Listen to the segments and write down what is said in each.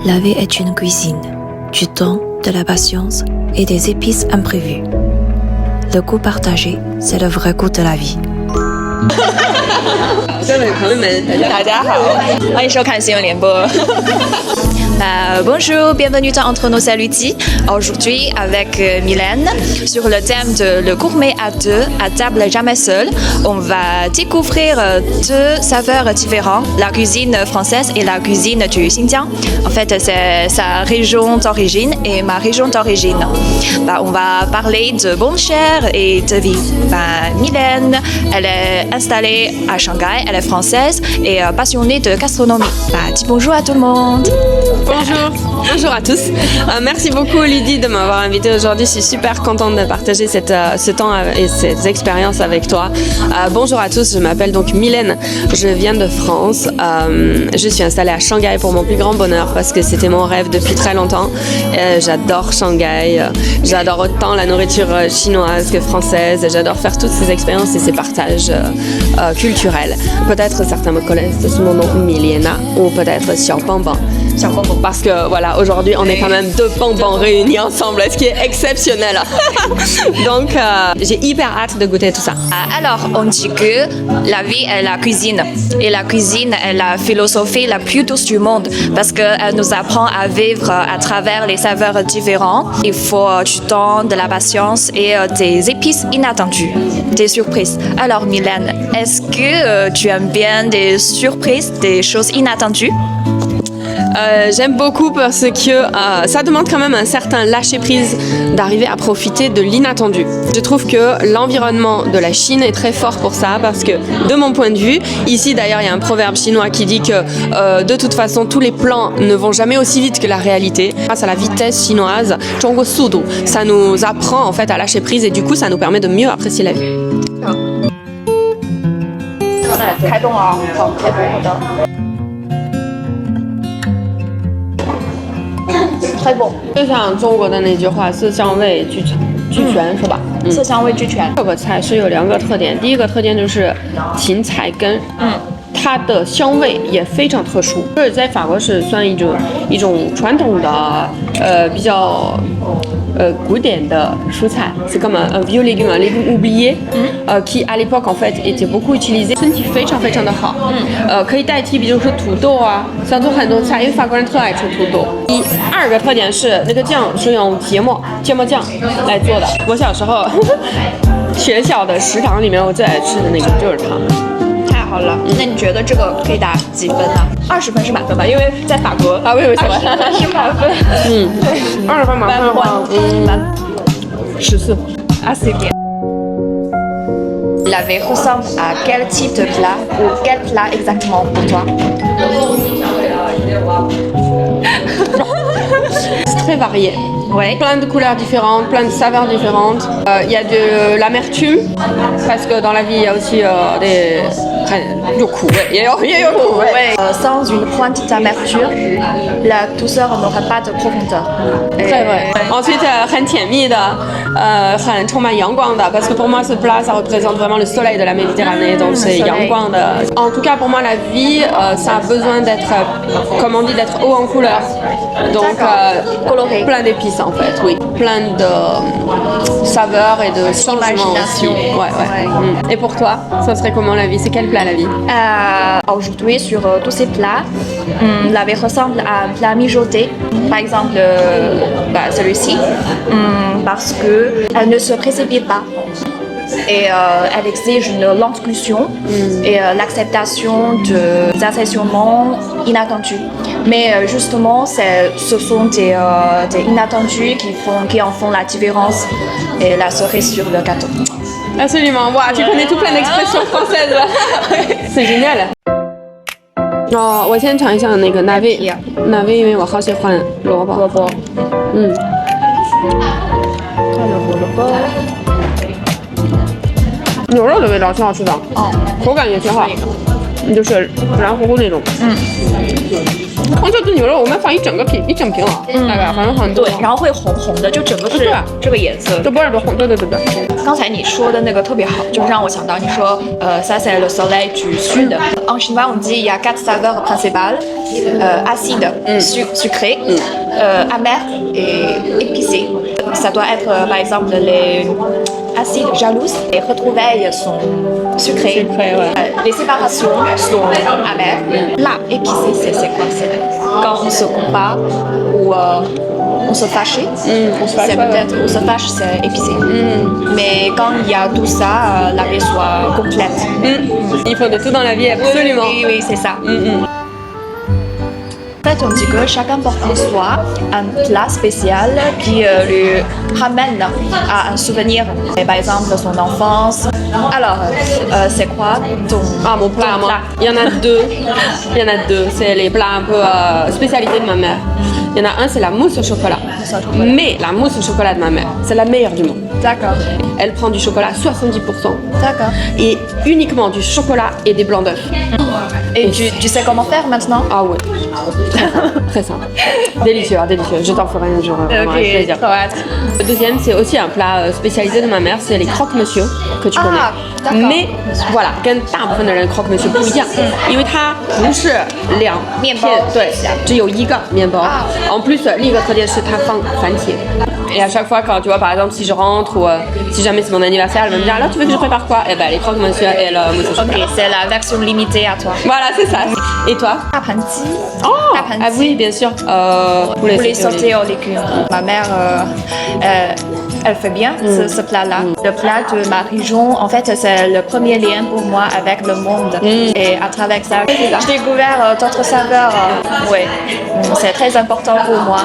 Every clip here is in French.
La vie est une cuisine, du temps, de la patience et des épices imprévues. Le goût partagé, c'est le vrai goût de la vie. 各位朋友们，大家好，欢迎收看新闻联播。Bonjour, bienvenue dans Entre nos salutis. Aujourd'hui avec Mylène sur le thème de le gourmet à deux, à table jamais seul. On va découvrir deux saveurs différentes, la cuisine française et la cuisine du Xinjiang. En fait, c'est sa région d'origine et ma région d'origine. On va parler de bonne chère et de vie. Mylène, elle est installée à Shanghai, elle est française et passionnée de gastronomie. Dis bonjour à tout le monde. Bonjour à tous. Merci beaucoup Lydie de m'avoir invitée aujourd'hui. Je suis super contente de partager ce temps et cette expérience avec toi. Bonjour à tous, je m'appelle donc Mylène. Je viens de France. Je suis installée à Shanghai pour mon plus grand bonheur parce que c'était mon rêve depuis très longtemps. J'adore Shanghai. J'adore autant la nourriture chinoise que française. J'adore faire toutes ces expériences et ces partages culturels. Peut-être certains me connaissent sous mon nom Milena ou peut-être Xiao Bonbon. Parce que voilà, aujourd'hui on est quand même deux bonbons réunis ensemble, ce qui est exceptionnel. Donc j'ai hyper hâte de goûter tout ça. Alors on dit que la vie est la cuisine et la cuisine est la philosophie la plus douce du monde parce qu'elle nous apprend à vivre à travers les saveurs différentes. Il faut du temps, de la patience et des épices inattendues, des surprises. Alors Mylène, est-ce que tu aimes bien des surprises, des choses inattendues? J'aime beaucoup parce que ça demande quand même un certain lâcher-prise d'arriver à profiter de l'inattendu. Je trouve que l'environnement de la Chine est très fort pour ça parce que de mon point de vue, ici d'ailleurs il y a un proverbe chinois qui dit que de toute façon tous les plans ne vont jamais aussi vite que la réalité. Grâce à la vitesse chinoise, ça nous apprend en fait à lâcher prise et du coup ça nous permet de mieux apprécier la vie. Très bon， 就像中国的那句话，色香味俱全，是吧？色香味俱全。这个菜是有两个特点，第一个特点就是芹菜根，它的香味也非常特殊，就是在法国是算一种传统的比较古典的蔬菜，c'est comme un vieux légume, un légume oublié, qui à l'époque en fait était beaucoup utilisé， 身体非常非常的好，可以代替比如说土豆啊，像做很多菜，因为法国人特爱吃土豆。第二个特点是那个酱是用芥末酱来做的，我小时候学校的食堂里面我最爱吃的那个就是它。好了，那你觉得这个可以打几分呢？20分是满分吧，因为在法国我以为是满分。对，20分满分的话，14。assez bien. La vie ressemble à quel type de plat ou quel plat exactement pour toi? C'est très varié. Ouais. Plein de couleurs différentes, plein de saveurs différentes. Il y a de l'amertume, parce que dans la vie, il y a aussi du coup, il y a du coup. Sans une pointe d'amertume, la douceur n'aurait pas de profondeur. Très vrai. Ensuite, 很甜蜜的，很充满阳光的, parce que pour moi, ce plat, ça représente vraiment le soleil de la Méditerranée, donc c'est 阳光的. En tout cas, pour moi, la vie, ça a besoin d'être, comme on dit, d'être haut en couleur. Donc, coloré. Plein d'épices en fait, oui. Plein de saveurs et de changements aussi. Ouais. Et pour toi, ça serait comment la vie? C'est quel plat la vie? Aujourd'hui, sur tous ces plats, la vie ressemble à un plat mijoté. Par exemple, celui-ci, parce qu'elle ne se précipite pas. Et elle exige une lente cuisson et l'acceptation des assaisonnements inattendus. Mais justement, ce sont des inattendus qui en font la différence et la cerise sur le gâteau. Absolument, wow, tu connais tout plein d'expressions françaises là. C'est génial. 我先尝一下那个纳威，因为我好喜欢萝卜。牛肉的味道挺好吃的，口感也挺好，就是软乎乎那种。红酒炖牛肉我们放一整瓶了，大概反正很多。对，然后会红红的，就整个是这个颜色。这不是红，对。刚才你说的那个特别好，就让我想到你说ça c'est le soleil du sud. En chinois on dit il y a 4 saveurs principales, acide, sucré, amer et épicé. Ça doit être par exemple les acides jalouses, les retrouvailles sont sucrées, les séparations sont amères. Là, épicé, c'est quoi? C'est quand on se compare ou on se fâche, c'est peut-être on se fâche, c'est épicé. Mais quand il y a tout ça, la vie soit complète. Il faut de tout dans la vie, absolument. Oui, c'est ça. En fait, on dit que chacun porte en soi un plat spécial qui lui ramène à un souvenir. Et par exemple, son enfance. Alors, c'est quoi ton mon plat, moi. Il y en a deux. C'est les plats un peu spécialité de ma mère. Il y en a un, c'est la mousse au chocolat. Mais la mousse au chocolat de ma mère, c'est la meilleure du monde. D'accord. Elle prend du chocolat 70%. D'accord. Et uniquement du chocolat et des blancs d'œufs. Et tu sais comment faire maintenant? Ah ouais. Très simple. Délicieux, délicieux. Je t'en ferai un jour. Ok, plaisir. Le deuxième, c'est aussi un plat spécialisé de ma mère, c'est les croque-monsieur que tu connais. d'accord. Mais voilà, 跟大部分的人 croque-monsieur 不一样，因为它不是两片，对，只有一个面包。En plus, 另一个特点是它放番茄。Et à chaque fois, quand tu vois, par exemple, si je rentre ou si jamais c'est mon anniversaire, elle va me dire alors tu veux que je prépare quoi? Eh ben les croque-monsieur et le mousse au chocolat. Ok, c'est la version limitée à toi. Voilà, c'est ça. Et toi? 大盘鸡. Oh, ah oui, bien sûr. Poulet sauté aux légumes. Ma mère, elle fait bien ce plat-là. Le plat de ma région, en fait, c'est le premier lien pour moi avec le monde. Et à travers ça, j'ai découvert d'autres saveurs. Ouais, c'est très important pour moi.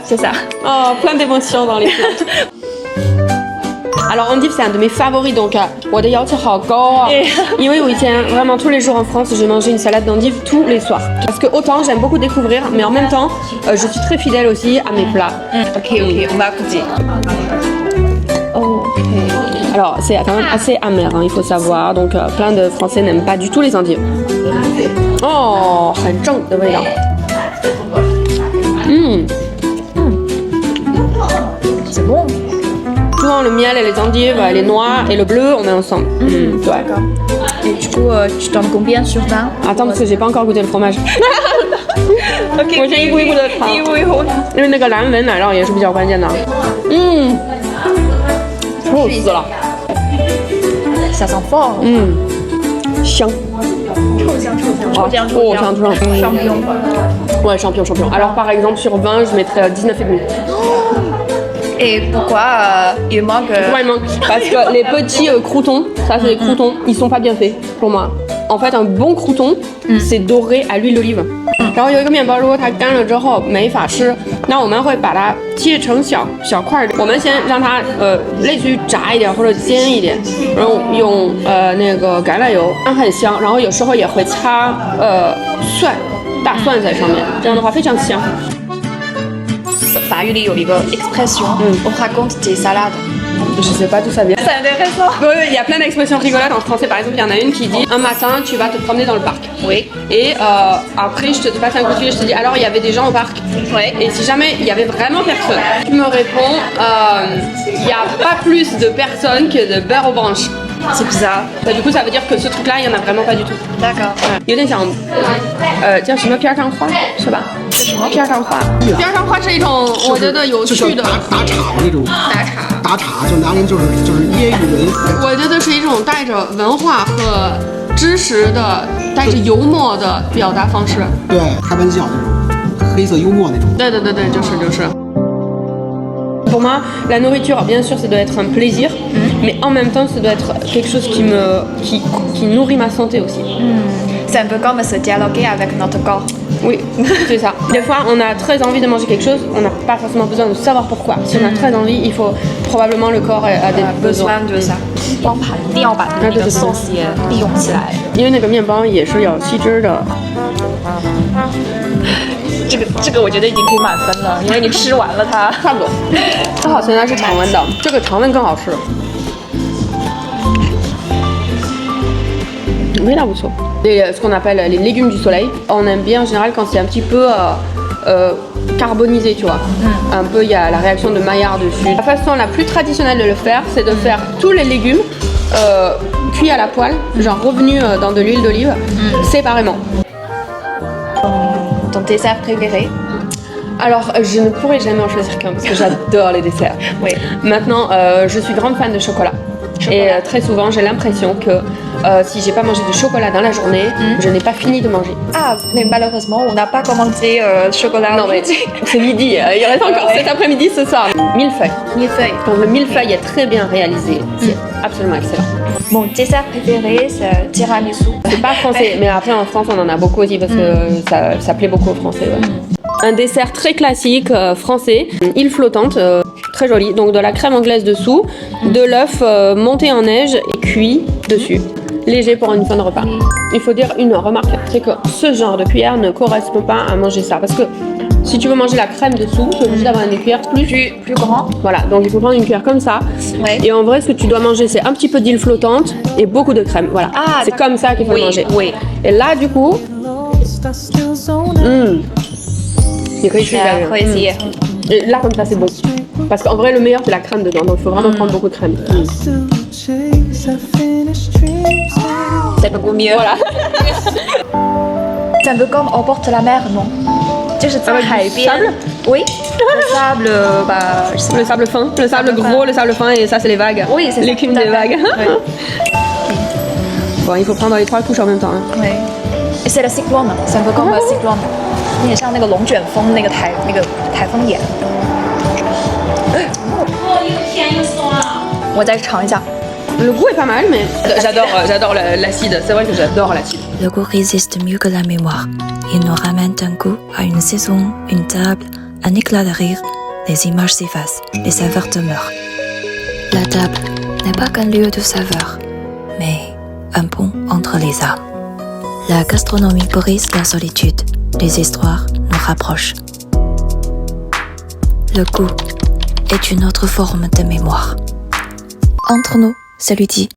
C'est ça. Oh, plein d'émotions dans les plats. Alors endive c'est un de mes favoris donc 我的要求好高啊，因为我以前vraiment tous les jours en France je mangeais une salade d'endive tous les soirs parce que autant j'aime beaucoup découvrir mais en même temps je suis très fidèle aussi à mes plats. Ok, on va goûter. Alors c'est quand même assez amer hein, il faut savoir donc plein de Français n'aiment pas du tout les endives. Oh 很正的味道。C'est bon. Souvent le miel et les endives, les noix et le bleu, on met ensemble. D'accord. Et du coup, tu donnes combien sur 20? Attends, parce que j'ai pas encore goûté le fromage. Ok. 我先一步一步的尝，因为那个蓝纹奶酪也是比较关键的。臭死了。Ça sent fort. 香。臭香。Champignon. Ouais, champignon. Alors par exemple sur 20, je mettrais 19,5. Et pourquoi il manque Parce que les petits croûtons, ça c'est des croûtons, ils sont pas bien faits pour moi. En fait, un bon crouton, c'est doré à l'huile d'olive. 然后有一个面包，如果它干了之后没法吃，那我们会把它切成小块。我们先让它类似于炸一点或者煎一点，然后用那个橄榄油，它很香。然后有时候也会擦大蒜在上面，这样的话非常香。法语里有一个 expression, on raconte des salades. Je sais pas d'où ça vient. C'est intéressant. Oui, il y a plein d'expressions rigolotes en français. Par exemple, il y en a une qui dit un matin, tu vas te promener dans le parc. Oui. Et après, je te passe un coup de fil, je te dis alors il y avait des gens au parc. Ouais. Et si jamais il y avait vraiment personne, tu me réponds il n'y a pas plus de personnes que de beurre aux branches. C'est bizarre. Bah, du coup, ça veut dire que ce truc-là, il n'y en a vraiment pas du tout. D'accord. 有点像叫什么片上花是吧？片上花，片上花是一种我觉得有趣的打岔那种打岔，就拿人就是揶揄人。我觉得是一种带着文化和知识的、带着幽默的表达方式。对，开玩笑那种黑色幽默那种。对，就是。Pour moi, la nourriture, bien sûr, ça doit être un plaisir, mais en même temps, ça doit être quelque chose qui nourrit ma santé aussi. C'est un peu comme se dialoguer avec notre corps. Oui, c'est ça. Des fois, on a très envie de manger quelque chose, on n'a pas forcément besoin de savoir pourquoi. Si on a très envie, il faut probablement le corps a des besoins de ça. 光盘一定要把那个 sauce 也利用起来。因为那个面包也是有吸汁的。这个我觉得已经可以满分了，因为你吃完了它。差不多。最好现在是常温的，这个常温更好吃。味道不错。Ce qu'on appelle les légumes du soleil. On aime bien en général quand c'est un petit peu carbonisé, tu vois. Un peu, il y a la réaction de Maillard dessus. La façon la plus traditionnelle de le faire, c'est de faire tous les légumes cuits à la poêle, genre revenus dans de l'huile d'olive, séparément. Ton dessert préféré? Alors, je ne pourrais jamais en choisir qu'un parce que j'adore les desserts. Oui. Maintenant, je suis grande fan de chocolat. Et très souvent, j'ai l'impression que si j'ai pas mangé de chocolat dans la journée, je n'ai pas fini de manger. Ah, mais malheureusement, on n'a pas commandé chocolat. Non, mais c'est midi. Il reste encore cet après-midi, ce soir. Millefeuille. Millefeuille. Donc, le millefeuille est très bien réalisé. C'est absolument excellent. Mon dessert préféré, c'est tiramisu. C'est pas français, mais après en France, on en a beaucoup aussi parce que ça plaît beaucoup aux Français. Ouais. Un dessert très classique français, île flottante, très jolie. Donc de la crème anglaise dessous, de l'œuf monté en neige et cuit dessus. Léger pour une fin de repas. Il faut dire une remarque, c'est que ce genre de cuillère ne correspond pas à manger ça. Parce que si tu veux manger la crème dessous, tu es obligé d'avoir une cuillère plus grand. Voilà, donc il faut prendre une cuillère comme ça. Ouais. Et en vrai, ce que tu dois manger, c'est un petit peu d'île flottante et beaucoup de crème. Voilà, Ah, c'est comme ça qu'il faut manger. Oui. Et là, du coup, c'est Et là, comme ça, c'est bon. Parce qu'en vrai, le meilleur, c'est la crème dedans. Donc, il faut vraiment prendre beaucoup de crème. C'est beaucoup mieux. Voilà. C'est un peu comme on porte la mer, non? 就是在海边。 sable? Oui. Le sable, bah, je sais pas. Le sable fin, le sable gros, le sable fin, et ça, c'est les vagues. Oui, c'est ça. L'écume des vagues. Bon, il faut prendre les 3 couches en même temps. Hein. Oui. Et c'est le cyclone, c'est un peu comme le cyclone. 有点像那个龙卷风那个台风眼。我再尝一下。 Le goût est pas mal, mais j'adore l'acide. C'est vrai que j'adore l'acide. Le goût résiste mieux que la mémoire. Il nous ramène d'un coup à une saison, une table, un éclat de rire. Les images s'effacent, les saveurs demeurent. La table n'est pas qu'un lieu de saveur, mais un pont entre les âmes. La gastronomie brise la solitude. Les histoires nous rapprochent. Le goût est une autre forme de mémoire. Entre nous, celui-ci